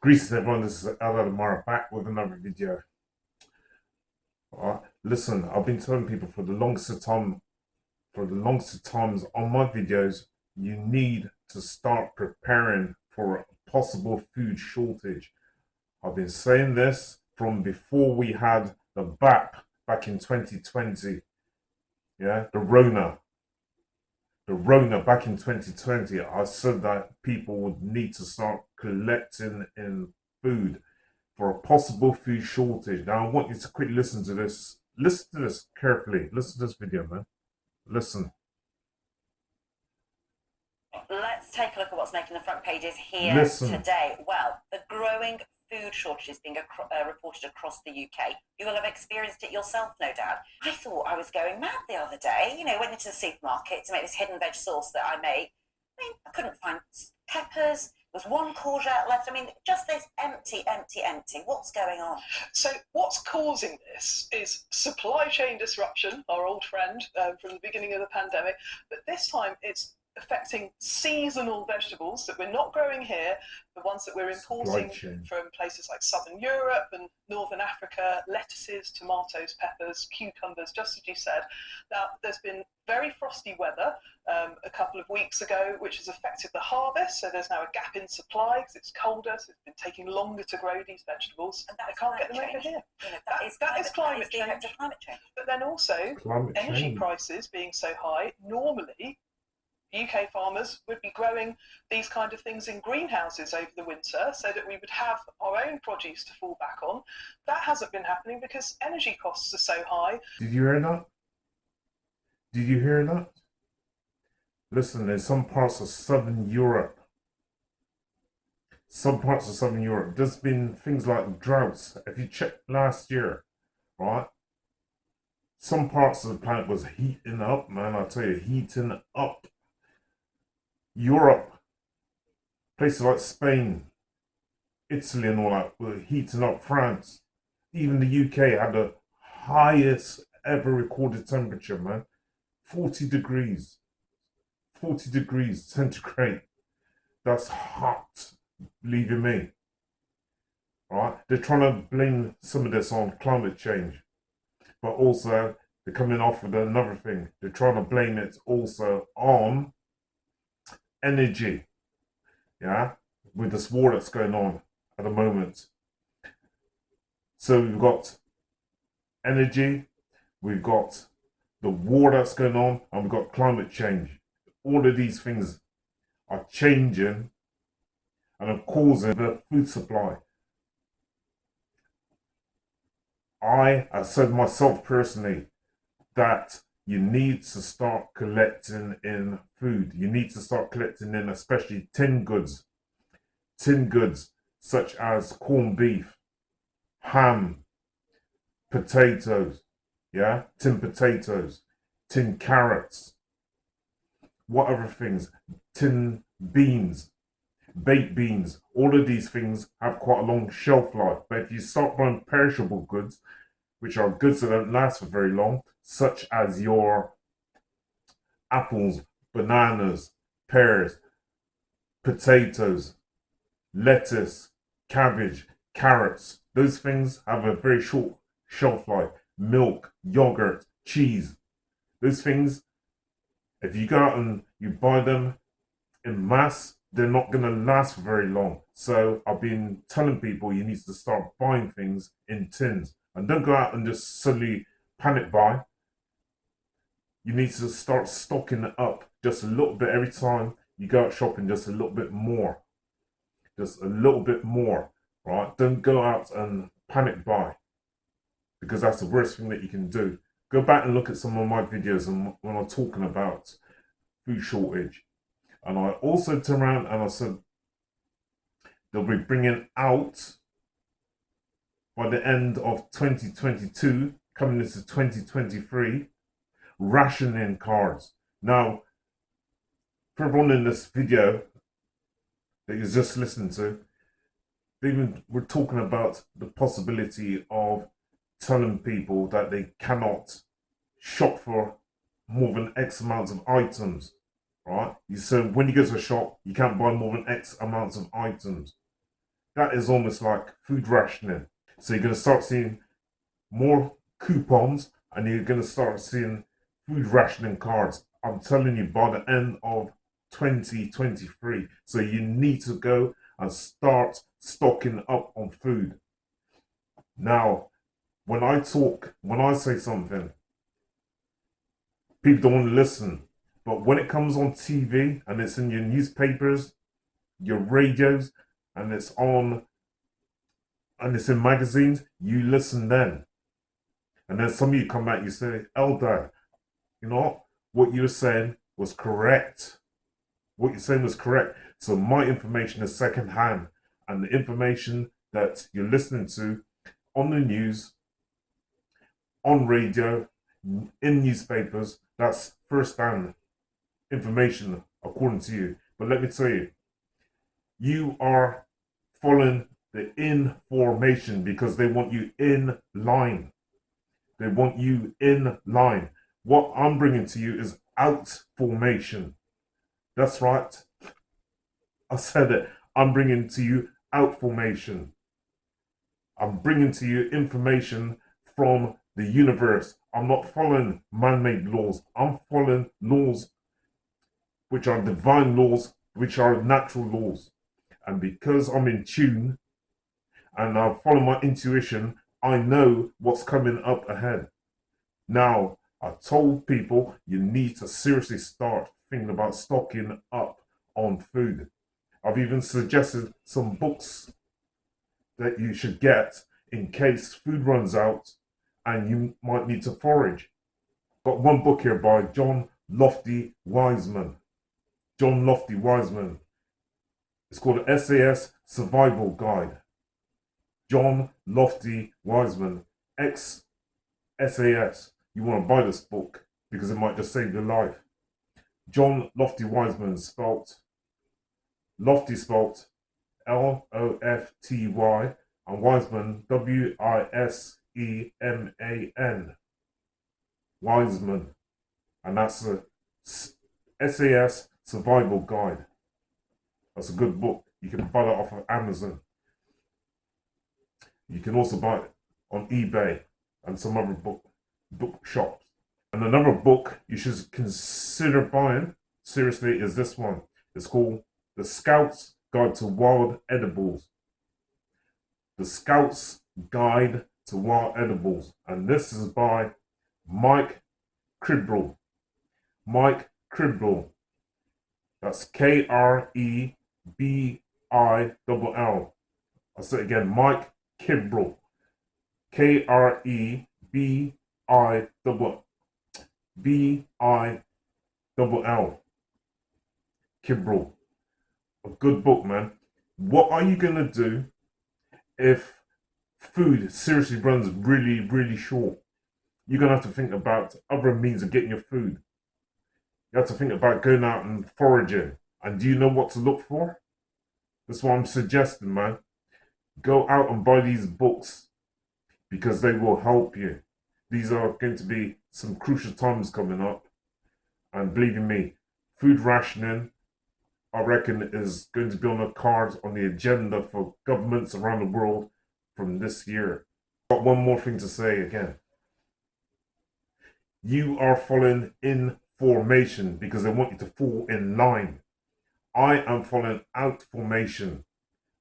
Greetings everyone, this is Eldad Amara back with another video. Listen, I've been telling people for the longest times on my videos, you need to start preparing for a possible food shortage. I've been saying this from before we had the back in 2020. Yeah, the Rona back in 2020, I said that people would need to start collecting in food for a possible food shortage. Now, I want you to quickly listen to this. Listen to this carefully. Listen to this video, man. Listen. Let's take a look at what's making the front pages here today. Well, the growing food shortages being reported across the UK. You will have experienced it yourself, no doubt. I thought I was going mad the other day. Went into the supermarket to make this hidden veg sauce that I make. I couldn't find peppers. There was one courgette left. Just this empty. What's going on? So what's causing this is supply chain disruption, our old friend from the beginning of the pandemic. But this time it's affecting seasonal vegetables that we're not growing here, the ones that we're importing from places like Southern Europe and Northern Africa, lettuces, tomatoes, peppers, cucumbers, just as you said. Now, there's been very frosty weather a couple of weeks ago, which has affected the harvest, so there's now a gap in supply because it's colder, so it's been taking longer to grow these vegetables, and I can't get them over here. That is climate change. But then also, energy prices being so high, normally UK farmers would be growing these kind of things in greenhouses over the winter so that we would have our own produce to fall back on. That hasn't been happening because energy costs are so high. Did you hear that? Did you hear that? Listen, in some parts of Southern Europe, there's been things like droughts. If you check last year, right? Some parts of the planet was heating up, man, I tell you, heating up. Europe, places like Spain, Italy and all that were heating up. France, even the UK had the highest ever recorded temperature, man. 40 degrees centigrade. That's hot, believe you me. Right? They're trying to blame some of this on climate change, but also they're coming off with another thing. They're trying to blame it also on energy, yeah, with this war that's going on at the moment. So we've got energy, we've got the war that's going on, and we've got climate change. All of these things are changing and are causing the food supply. I have said myself personally that you need to start collecting in food. You need to start collecting in especially tinned goods. Tinned goods such as corned beef, ham, potatoes, yeah? Tinned potatoes, tinned carrots, what other things? Tinned beans, baked beans. All of these things have quite a long shelf life. But if you start buying perishable goods, which are goods that don't last for very long, such as your apples, bananas, pears, potatoes, lettuce, cabbage, carrots. Those things have a very short shelf life. Milk, yogurt, cheese. Those things, if you go out and you buy them in mass, they're not going to last for very long. So I've been telling people you need to start buying things in tins. And don't go out and just suddenly panic buy. You need to start stocking up just a little bit every time you go out shopping, just a little bit more. Just a little bit more, right? Don't go out and panic buy, because that's the worst thing that you can do. Go back and look at some of my videos and when I'm talking about food shortage. And I also turned around and I said they'll be bringing out by the end of 2022, coming into 2023, rationing cards. Now, for everyone in this video that you're just listening to, we're talking about the possibility of telling people that they cannot shop for more than X amounts of items, right? So when you go to a shop, you can't buy more than X amounts of items. that is almost like food rationing. So you're going to start seeing more coupons, and you're going to start seeing food rationing cards. I'm telling you, by the end of 2023. So you need to go and start stocking up on food. Now, when I say something, people don't want to listen. But when it comes on TV and it's in your newspapers, your radios, and it's in magazines, you listen then. And then some of you come back, you say, Eldad, you know what you were saying was correct. What you're saying was correct. So my information is secondhand, and the information that you're listening to on the news, on radio, in newspapers, that's first-hand information according to you. But let me tell you, you are following the information because they want you in line. They want you in line. What I'm bringing to you is out formation. That's right. I said it. I'm bringing to you out formation. I'm bringing to you information from the universe. I'm not following man-made laws. I'm following laws which are divine laws, which are natural laws. And because I'm in tune and I follow my intuition, I know what's coming up ahead. Now, I told people you need to seriously start thinking about stocking up on food. I've even suggested some books that you should get in case food runs out and you might need to forage. Got one book here by John Lofty Wiseman. John Lofty Wiseman. It's called SAS Survival Guide. John Lofty Wiseman, ex-SAS. You want to buy this book because it might just save your life. John Lofty Wiseman spelt, Lofty spelt Lofty, and Wiseman Wiseman. Wiseman. And that's a SAS Survival Guide. That's a good book. You can buy that off of Amazon. You can also buy it on eBay and some other book shops. And another book you should consider buying seriously is this one. It's called The Scout's Guide to Wild Edibles. The Scout's Guide to Wild Edibles. And this is by Mike Kribble. Mike Kribble. That's Krebbill. I'll say it again, Mike Kribble. Krebbill. Kribble. A good book, man. What are you going to do if food seriously runs really, really short? You're going to have to think about other means of getting your food. You have to think about going out and foraging. And do you know what to look for? That's what I'm suggesting, man. Go out and buy these books because they will help you. These are going to be some crucial times coming up. And believe me, food rationing, I reckon, is going to be on the cards, on the agenda for governments around the world from this year. Got one more thing to say again. You are following information because they want you to fall in line. I am following out formation,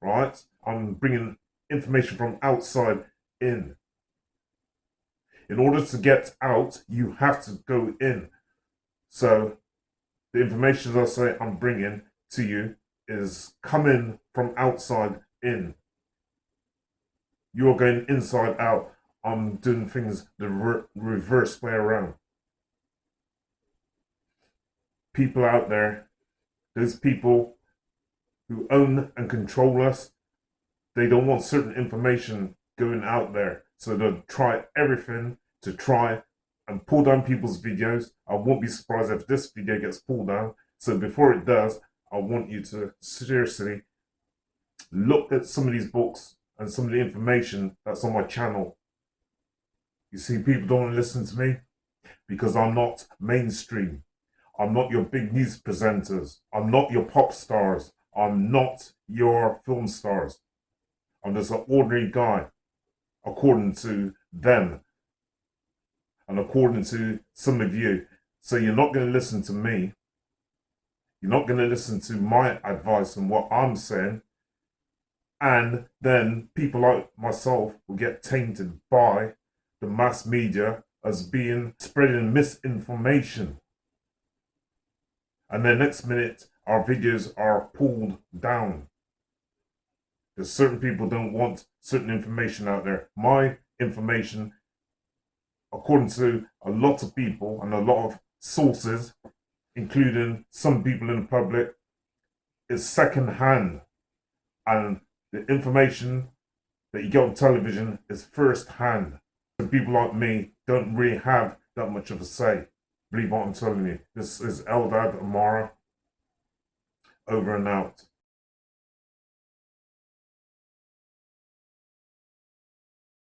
right? I'm bringing information from outside in. In order to get out, you have to go in. So the information, as I say, I'm bringing to you is coming from outside in. You're going inside out. I'm doing things the reverse way around. People out there, those people who own and control us, they don't want certain information going out there. So they'll try everything to try and pull down people's videos. I won't be surprised if this video gets pulled down. So before it does, I want you to seriously look at some of these books and some of the information that's on my channel. You see, people don't want to listen to me because I'm not mainstream. I'm not your big news presenters. I'm not your pop stars. I'm not your film stars. I'm just an ordinary guy, according to them and according to some of you. So you're not going to listen to me. You're not going to listen to my advice and what I'm saying. And then people like myself will get tainted by the mass media as being spreading misinformation. And then next minute, our videos are pulled down. Because certain people don't want certain information out there. My information, according to a lot of people and a lot of sources, including some people in the public, is second-hand. And the information that you get on television is first-hand. So people like me don't really have that much of a say. Believe what I'm telling you. This is Eldad Amara. Over and out.